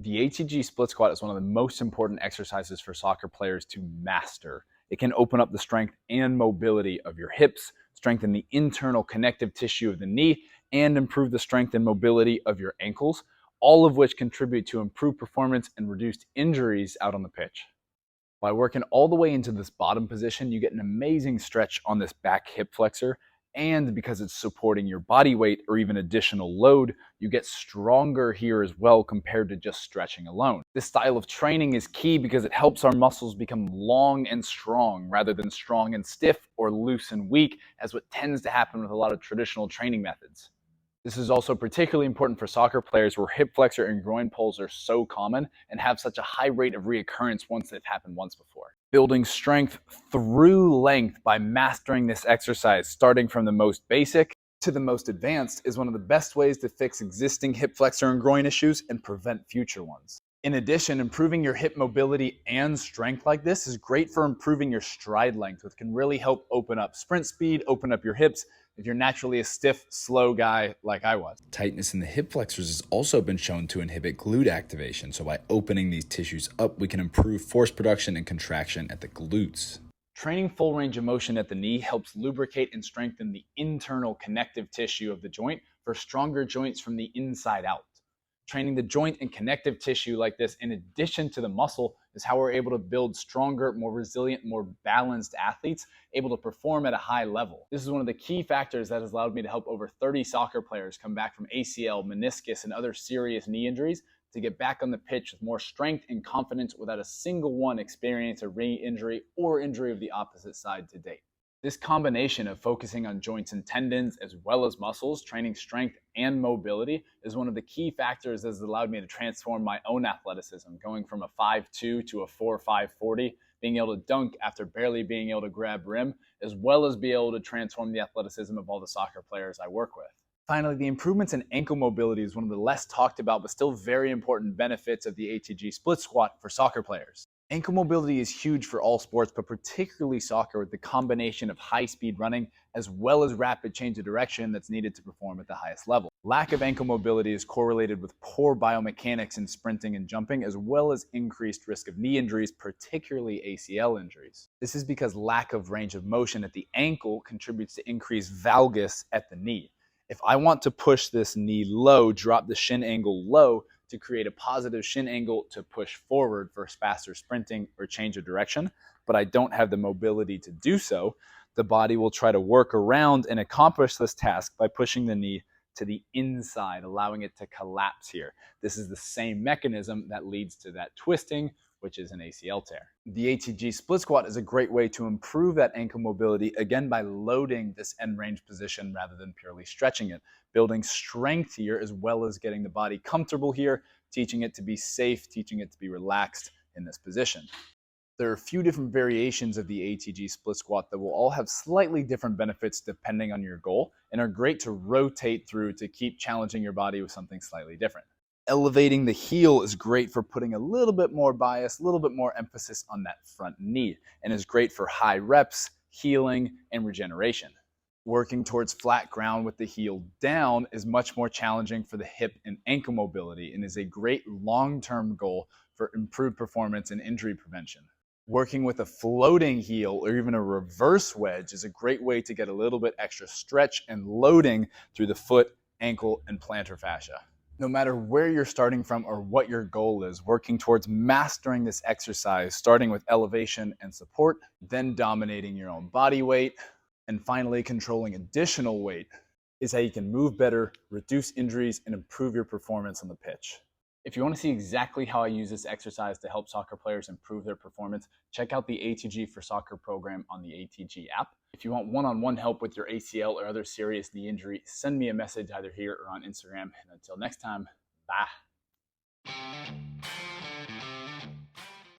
The ATG Split Squat is one of the most important exercises for soccer players to master. It can open up the strength and mobility of your hips, strengthen the internal connective tissue of the knee, and improve the strength and mobility of your ankles, all of which contribute to improved performance and reduced injuries out on the pitch. By working all the way into this bottom position, you get an amazing stretch on this back hip flexor. And because it's supporting your body weight or even additional load, you get stronger here as well compared to just stretching alone. This style of training is key because it helps our muscles become long and strong rather than strong and stiff or loose and weak, as what tends to happen with a lot of traditional training methods. This is also particularly important for soccer players where hip flexor and groin pulls are so common and have such a high rate of reoccurrence once they've happened once before. Building strength through length by mastering this exercise, starting from the most basic to the most advanced, is one of the best ways to fix existing hip flexor and groin issues and prevent future ones. In addition, improving your hip mobility and strength like this is great for improving your stride length, which can really help open up sprint speed, open up your hips, if you're naturally a stiff, slow guy like I was. Tightness in the hip flexors has also been shown to inhibit glute activation, so by opening these tissues up, we can improve force production and contraction at the glutes. Training full range of motion at the knee helps lubricate and strengthen the internal connective tissue of the joint for stronger joints from the inside out. Training the joint and connective tissue like this in addition to the muscle is how we're able to build stronger, more resilient, more balanced athletes able to perform at a high level. This is one of the key factors that has allowed me to help over 30 soccer players come back from ACL, meniscus, and other serious knee injuries to get back on the pitch with more strength and confidence without a single one experience a re-injury or injury of the opposite side to date. This combination of focusing on joints and tendons as well as muscles, training strength and mobility is one of the key factors that has allowed me to transform my own athleticism, going from a 5'2" to a 4'5" 40, being able to dunk after barely being able to grab rim, as well as be able to transform the athleticism of all the soccer players I work with. Finally, the improvements in ankle mobility is one of the less talked about but still very important benefits of the ATG Split Squat for soccer players. Ankle mobility is huge for all sports, but particularly soccer, with the combination of high-speed running as well as rapid change of direction that's needed to perform at the highest level. Lack of ankle mobility is correlated with poor biomechanics in sprinting and jumping, as well as increased risk of knee injuries, particularly ACL injuries. This is because lack of range of motion at the ankle contributes to increased valgus at the knee. If I want to push this knee low, drop the shin angle low, to create a positive shin angle to push forward for faster sprinting or change of direction, but I don't have the mobility to do so, the body will try to work around and accomplish this task by pushing the knee to the inside, allowing it to collapse here. This is the same mechanism that leads to that twisting, which is an ACL tear. The ATG Split Squat is a great way to improve that ankle mobility, again by loading this end range position rather than purely stretching it, building strength here as well as getting the body comfortable here, teaching it to be safe, teaching it to be relaxed in this position. There are a few different variations of the ATG Split Squat that will all have slightly different benefits depending on your goal and are great to rotate through to keep challenging your body with something slightly different. Elevating the heel is great for putting a little bit more bias, a little bit more emphasis on that front knee, and is great for high reps, healing, and regeneration. Working towards flat ground with the heel down is much more challenging for the hip and ankle mobility and is a great long-term goal for improved performance and injury prevention. Working with a floating heel or even a reverse wedge is a great way to get a little bit extra stretch and loading through the foot, ankle, and plantar fascia. No matter where you're starting from or what your goal is, working towards mastering this exercise, starting with elevation and support, then dominating your own body weight, and finally controlling additional weight, is how you can move better, reduce injuries, and improve your performance on the pitch. If you want to see exactly how I use this exercise to help soccer players improve their performance, check out the ATG for Soccer program on the ATG app. If you want one-on-one help with your ACL or other serious knee injury, send me a message either here or on Instagram. And until next time, bye.